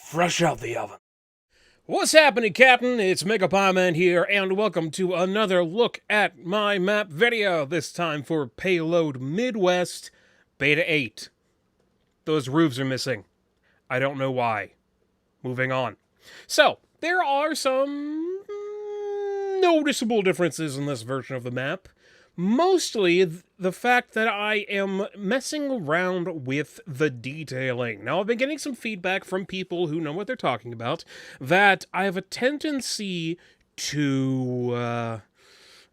fresh out the oven. What's happening, Captain? It's MegapiemanPHD here, and welcome to another look at my map video, this time for Payload Midwest Beta 8. Those roofs are missing. I don't know why. Moving on. So, there are some noticeable differences in this version of the map. Mostly the fact that I am messing around with the detailing. Now, I've been getting some feedback from people who know what they're talking about, that I have a tendency to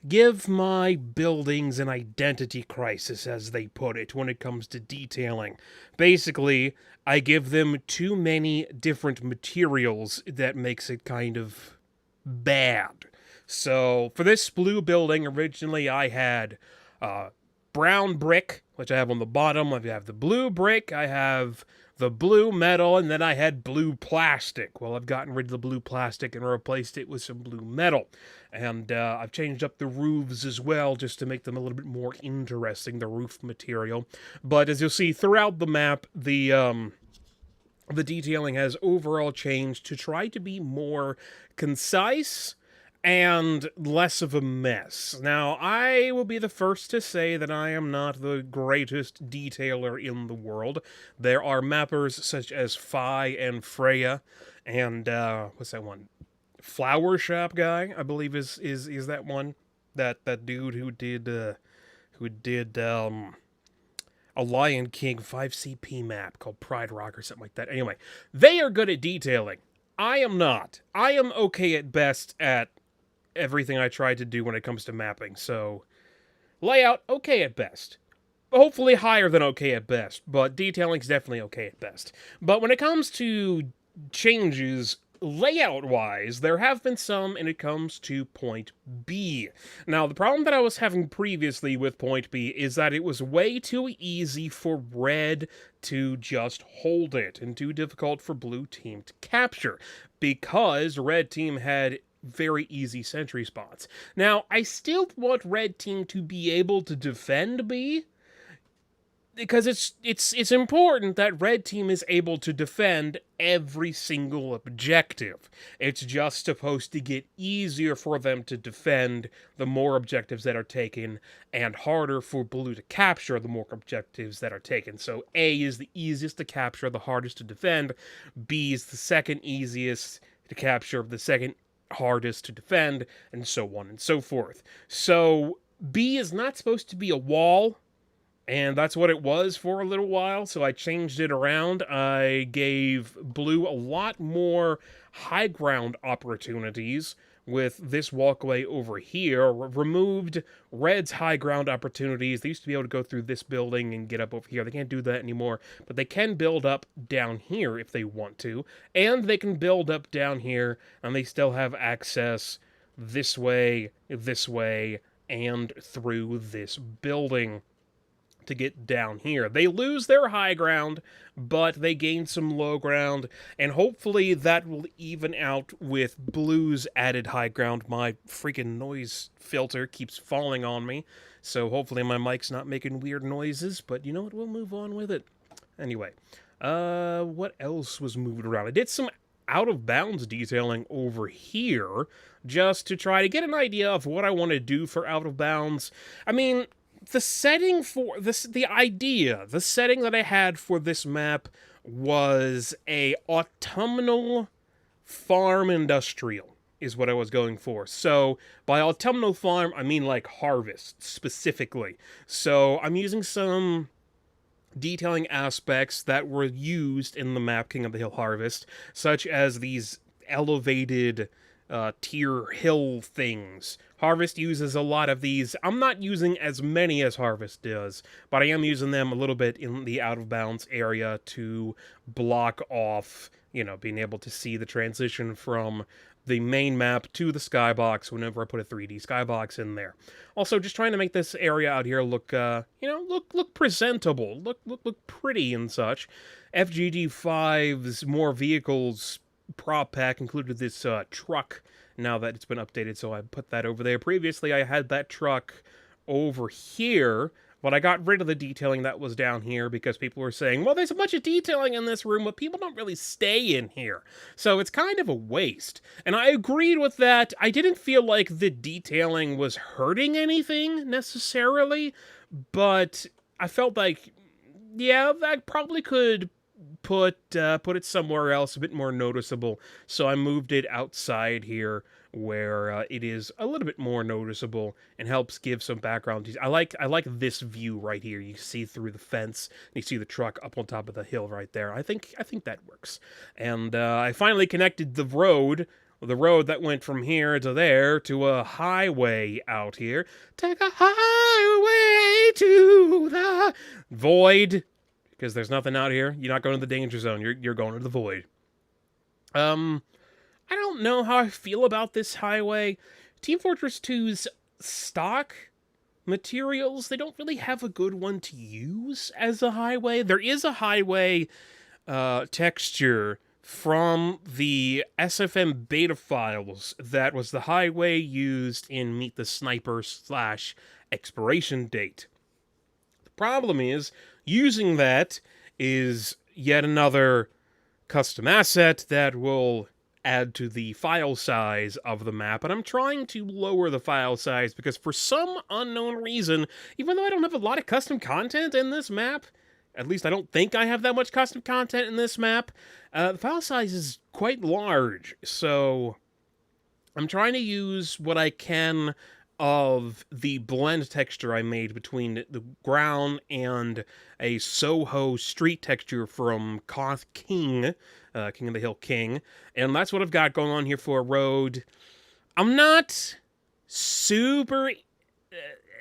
give my buildings an identity crisis, as they put it, when it comes to detailing. Basically, I give them too many different materials that makes it kind of bad. So, for this blue building, originally I had brown brick, which I have on the bottom. I have the blue brick, I have the blue metal, and then I had blue plastic. Well, I've gotten rid of the blue plastic and replaced it with some blue metal. And I've changed up the roofs as well, just to make them a little bit more interesting, the roof material. But as you'll see throughout the map, the detailing has overall changed to try to be more concise and less of a mess. Now, I will be the first to say that I am not the greatest detailer in the world. There are mappers such as Phi and Freya, and, what's that one? Flower Shop Guy, I believe is that one. That dude who did a Lion King 5CP map called Pride Rock or something like that. Anyway, they are good at detailing. I am not. I am okay at best at everything I try to do when it comes to mapping, so layout, okay at best. Hopefully higher than okay at best, but detailing's definitely okay at best. But when it comes to changes layout-wise, there have been some, and it comes to Point B. Now, the problem that I was having previously with Point B is that it was way too easy for Red to just hold it, and too difficult for Blue Team to capture, because Red Team had very easy sentry spots. Now, I still want Red Team to be able to defend B, because it's important that Red Team is able to defend every single objective. It's just supposed to get easier for them to defend the more objectives that are taken, and harder for Blue to capture the more objectives that are taken. So A is the easiest to capture, the hardest to defend. B is the second easiest to capture, the second hardest to defend, and so on and so forth. So B is not supposed to be a wall, and that's what it was for a little while, so I changed it around. I gave Blue a lot more high ground opportunities with this walkway over here. Removed Red's high ground opportunities. They used to be able to go through this building and get up over here. They can't do that anymore, but they can build up down here if they want to, and they can build up down here, and they still have access this way, and through this building to get down here. They lose their high ground, but they gain some low ground, and hopefully that will even out with Blue's added high ground. My freaking noise filter keeps falling on me, so hopefully my mic's not making weird noises, but you know what, we'll move on with it. Anyway, what else was moved around? I did some out-of-bounds detailing over here, just to try to get an idea of what I want to do for out-of-bounds. I mean, the setting for this, the setting that I had for this map was a autumnal farm industrial, is what I was going for. So, by autumnal farm, I mean like harvest, specifically. So, I'm using some detailing aspects that were used in the map King of the Hill Harvest, such as these elevated tier hill things. Harvest uses a lot of these. I'm not using as many as Harvest does, but I am using them a little bit in the out-of-bounds area to block off, you know, being able to see the transition from the main map to the skybox whenever I put a 3D skybox in there. Also, just trying to make this area out here look, look presentable, look pretty and such. FGD5's More Vehicles prop pack included this truck, now that it's been updated, so I put that over there. Previously, I had that truck over here, But I got rid of the detailing that was down here because people were saying, well, there's a bunch of detailing in this room, but people don't really stay in here. So it's kind of a waste. And I agreed with that. I didn't feel like the detailing was hurting anything necessarily, but I felt like, yeah, I probably could put it somewhere else, a bit more noticeable. So I moved it outside here, where it is a little bit more noticeable and helps give some background. I like this view right here. You see through the fence, and you see the truck up on top of the hill right there. I think that works. And I finally connected the road that went from here to there to a highway out here. Take a highway to the void. Because there's nothing out here. You're not going to the danger zone. You're going to the void. I don't know how I feel about this highway. Team Fortress 2's stock materials, they don't really have a good one to use as a highway. There is a highway texture from the SFM beta files that was the highway used in Meet the Sniper / Expiration Date. The problem is, using that is yet another custom asset that will add to the file size of the map, and I'm trying to lower the file size because for some unknown reason, even though I don't have a lot of custom content in this map, at least I don't think I have that much custom content in this map, the file size is quite large, so I'm trying to use what I can of the blend texture I made between the ground and a Soho street texture from Koth King, King of the Hill King, and that's what I've got going on here for a road. I'm not super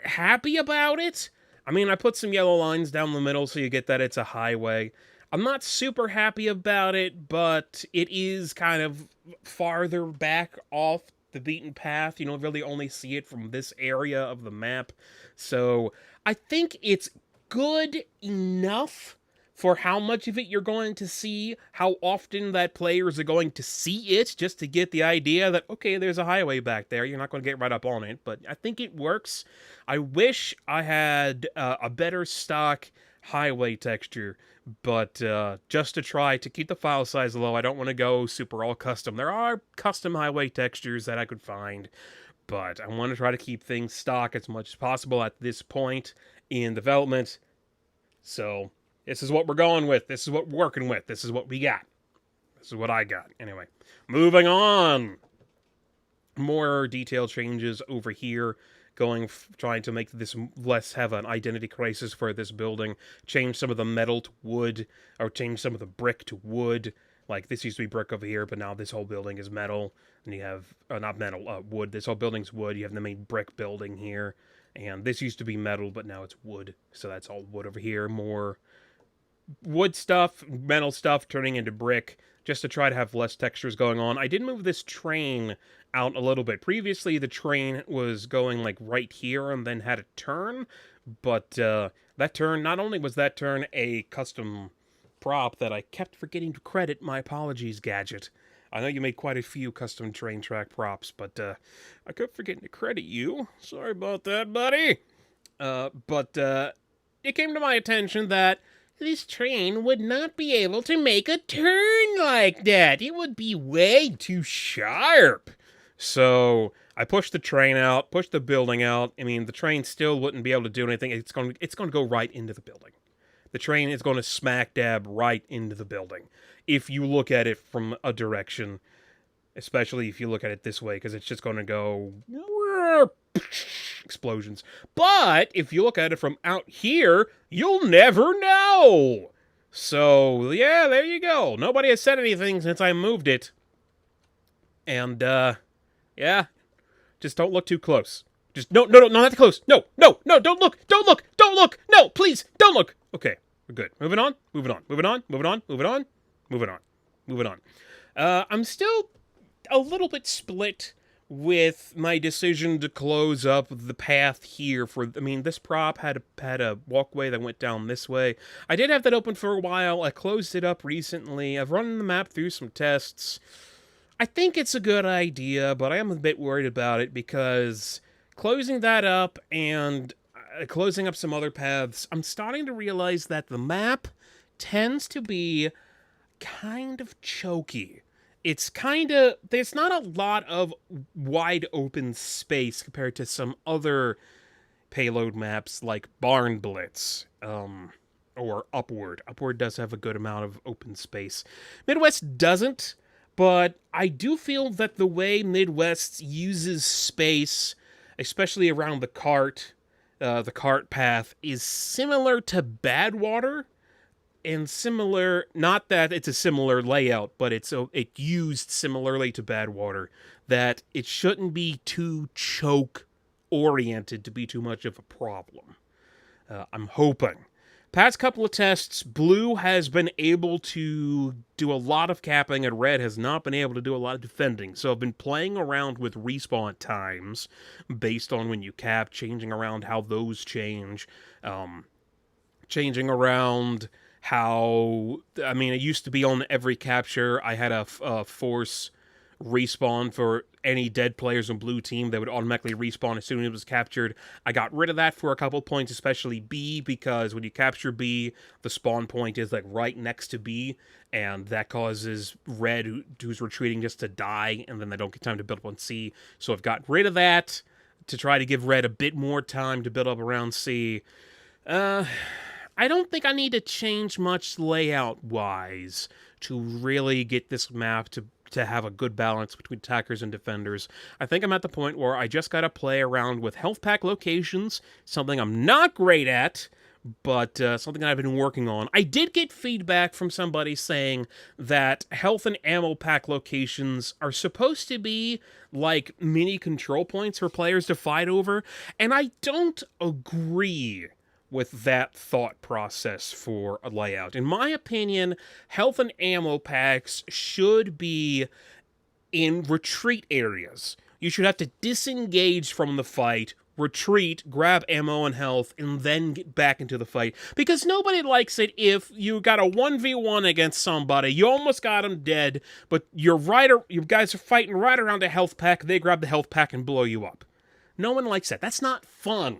happy about it. I mean, I put some yellow lines down the middle so you get that it's a highway. I'm not super happy about it, but it is kind of farther back off the beaten path. You don't really only see it from this area of the map. So I think it's good enough for how much of it you're going to see, how often that players are going to see it, just to get the idea that, okay, there's a highway back there. You're not going to get right up on it, but I think it works. I wish I had a better stock highway texture, but just to try to keep the file size low, I don't want to go super all custom. There are custom highway textures that I could find, but I want to try to keep things stock as much as possible at this point in development. So this is what we're going with. This is what we're working with. This is what we got. This is what I got. Anyway, moving on. More detail changes over here. Trying to make this less have an identity crisis for this building. Change some of the metal to wood, or change some of the brick to wood. Like, this used to be brick over here, but now this whole building is metal. And you have, not metal, wood. This whole building's wood. You have the main brick building here. And this used to be metal, but now it's wood. So that's all wood over here. More wood stuff, metal stuff turning into brick, just to try to have less textures going on. I did move this train out a little bit. Previously, the train was going like right here and then had a turn, but that turn, not only was that turn a custom prop that I kept forgetting to credit, my apologies, Gadget. I know you made quite a few custom train track props, but I kept forgetting to credit you. Sorry about that, buddy. But it came to my attention that this train would not be able to make a turn like that. It would be way too sharp. So I pushed the train out, pushed the building out. I mean, the train still wouldn't be able to do anything. It's going to go right into the building. The train is going to smack dab right into the building if you look at it from a direction, especially if you look at it this way, because it's just going to go explosions. But if you look at it from out here, you'll never know. So, yeah, there you go. Nobody has said anything since I moved it. And, yeah, just don't look too close. Just, no, not that close. No, don't look, no, please, don't look. Okay, we're good. Moving on. I'm still a little bit split with my decision to close up the path here this prop had a walkway that went down this way. I did have that open for a while. I closed it up recently. I've run the map through some tests. I think it's a good idea, but I am a bit worried about it because closing that up and closing up some other paths, I'm starting to realize that the map tends to be kind of choky. There's not a lot of wide open space compared to some other payload maps like Barn Blitz, or Upward. Upward does have a good amount of open space. Midwest doesn't, but I do feel that the way Midwest uses space, especially around the cart path, is similar to Badwater, and similar, not that it's a similar layout, but it used similarly to Badwater, that it shouldn't be too choke oriented to be too much of a problem. I'm hoping. Past couple of tests, Blue has been able to do a lot of capping, and Red has not been able to do a lot of defending. So I've been playing around with respawn times based on when you cap, changing around how those change, changing around how, I mean, it used to be on every capture, I had a force respawn for any dead players on Blue team. They would automatically respawn as soon as it was captured. I got rid of that for a couple points, especially B, because when you capture B, the spawn point is like right next to B, and that causes Red, who's retreating, just to die, and then they don't get time to build up on C. So I've got rid of that to try to give Red a bit more time to build up around C. I don't think I need to change much layout-wise to really get this map to have a good balance between attackers and defenders. I think I'm at the point where I just gotta play around with health pack locations, something I'm not great at, but something I've been working on. I did get feedback from somebody saying that health and ammo pack locations are supposed to be like mini control points for players to fight over, and I don't agree with that thought process for a layout. In my opinion, health and ammo packs should be in retreat areas. You should have to disengage from the fight, retreat, grab ammo and health, and then get back into the fight. Because nobody likes it if you got a 1v1 against somebody, you almost got them dead, but you guys are fighting right around a health pack, they grab the health pack and blow you up. No one likes that. That's not fun.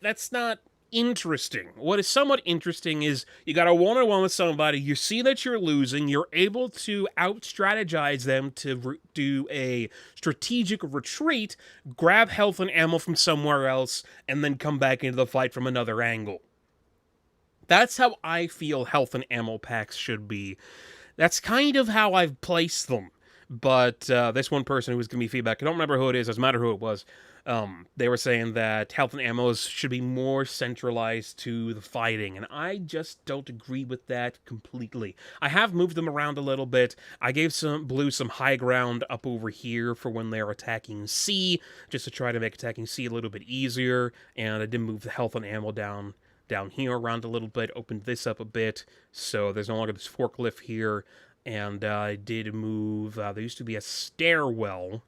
That's not interesting. What is somewhat interesting is you got a one-on-one with somebody, you see that you're losing, you're able to out-strategize them to do a strategic retreat, grab health and ammo from somewhere else, and then come back into the fight from another angle. That's how I feel health and ammo packs should be. That's kind of how I've placed them. But this one person who was giving me feedback, I don't remember who it is, doesn't matter who it was, they were saying that health and ammos should be more centralized to the fighting, and I just don't agree with that completely. I have moved them around a little bit. I gave Blue some high ground up over here for when they're attacking C, just to try to make attacking C a little bit easier, and I did move the health and ammo down here around a little bit, opened this up a bit, so there's no longer this forklift here, and I did move, there used to be a stairwell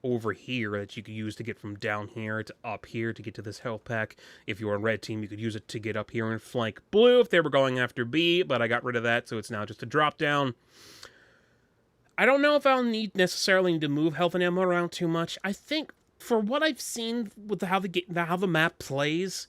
over here that you could use to get from down here to up here to get to this health pack. If you were on red team, you could use it to get up here and flank blue if they were going after B, but I got rid of that, so it's now just a drop down. I don't know if I'll necessarily need to move health and ammo around too much. I think for what I've seen with how the map plays,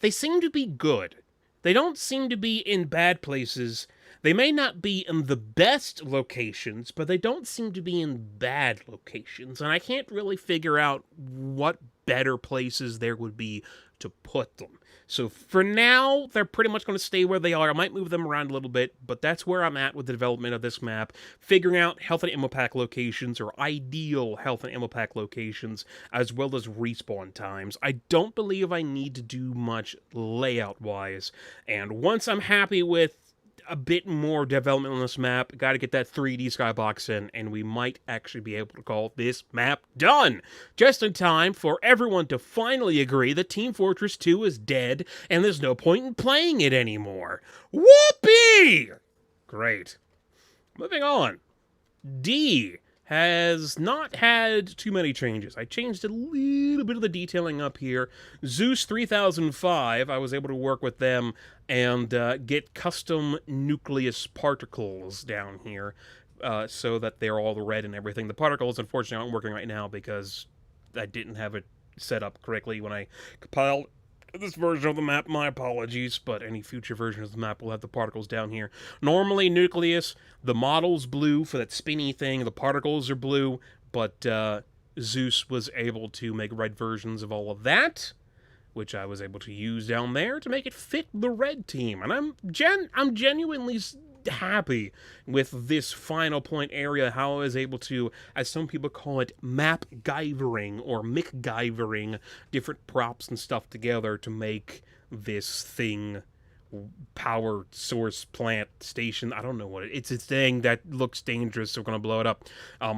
they seem to be good. They don't seem to be in bad places. They may not be in the best locations, but they don't seem to be in bad locations, and I can't really figure out what better places there would be to put them. So for now, they're pretty much going to stay where they are. I might move them around a little bit, but that's where I'm at with the development of this map, figuring out health and ammo pack locations, or ideal health and ammo pack locations, as well as respawn times. I don't believe I need to do much layout-wise, and once I'm happy with a bit more development on this map, got to get that 3D Skybox in, and we might actually be able to call this map done, just in time for everyone to finally agree that Team Fortress 2 is dead, and there's no point in playing it anymore. Whoopee! Great. Moving on. D has not had too many changes. I changed a little bit of the detailing up here. Zeus 3005, I was able to work with them and get custom nucleus particles down here so that they're all red and everything. The particles, unfortunately, aren't working right now because I didn't have it set up correctly when I compiled this version of the map. My apologies, but any future version of the map will have the particles down here. Normally, Nucleus, the model's blue for that spinny thing, the particles are blue, but Zeus was able to make red versions of all of that, which I was able to use down there to make it fit the red team. And I'm genuinely happy with this final point area, how I was able to, as some people call it, map-givering or McGivering different props and stuff together to make this thing power source plant station. I don't know what it's a thing that looks dangerous, so we're gonna blow it up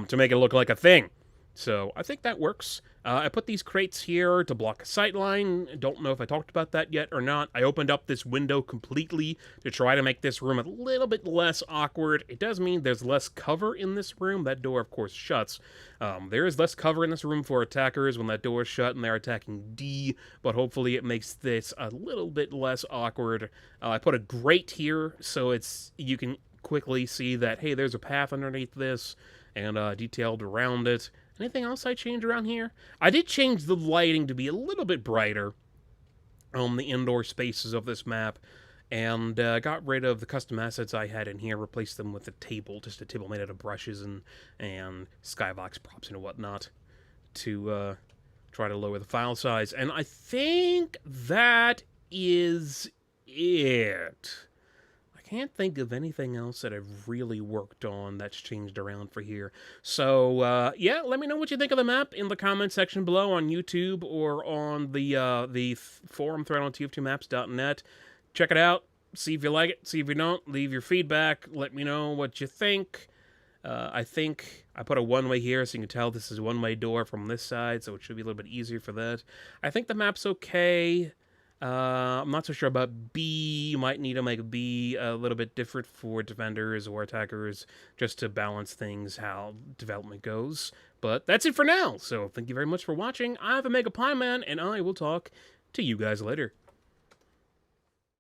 to make it look like a thing. So I think that works. I put these crates here to block a sightline. Don't know if I talked about that yet or not. I opened up this window completely to try to make this room a little bit less awkward. It does mean there's less cover in this room. That door, of course, shuts. There is less cover in this room for attackers when that door is shut and they're attacking D, but hopefully it makes this a little bit less awkward. I put a grate here so you can quickly see that, hey, there's a path underneath this and detailed around it. Anything else I changed around here? I did change the lighting to be a little bit brighter on the indoor spaces of this map, and got rid of the custom assets I had in here, replaced them with a table, just a table made out of brushes and Skybox props and whatnot, to try to lower the file size. And I think that is it. Can't think of anything else that I've really worked on that's changed around for here. So, yeah, let me know what you think of the map in the comment section below on YouTube or on the forum thread on tf2maps.net. Check it out. See if you like it. See if you don't. Leave your feedback. Let me know what you think. I think I put a one-way here so you can tell this is a one-way door from this side, so it should be a little bit easier for that. I think the map's okay. I'm not so sure about B. You might need to make B a little bit different for defenders or attackers just to balance things how development goes. But that's it for now. So thank you very much for watching. I'm MegapieMan, and I will talk to you guys later.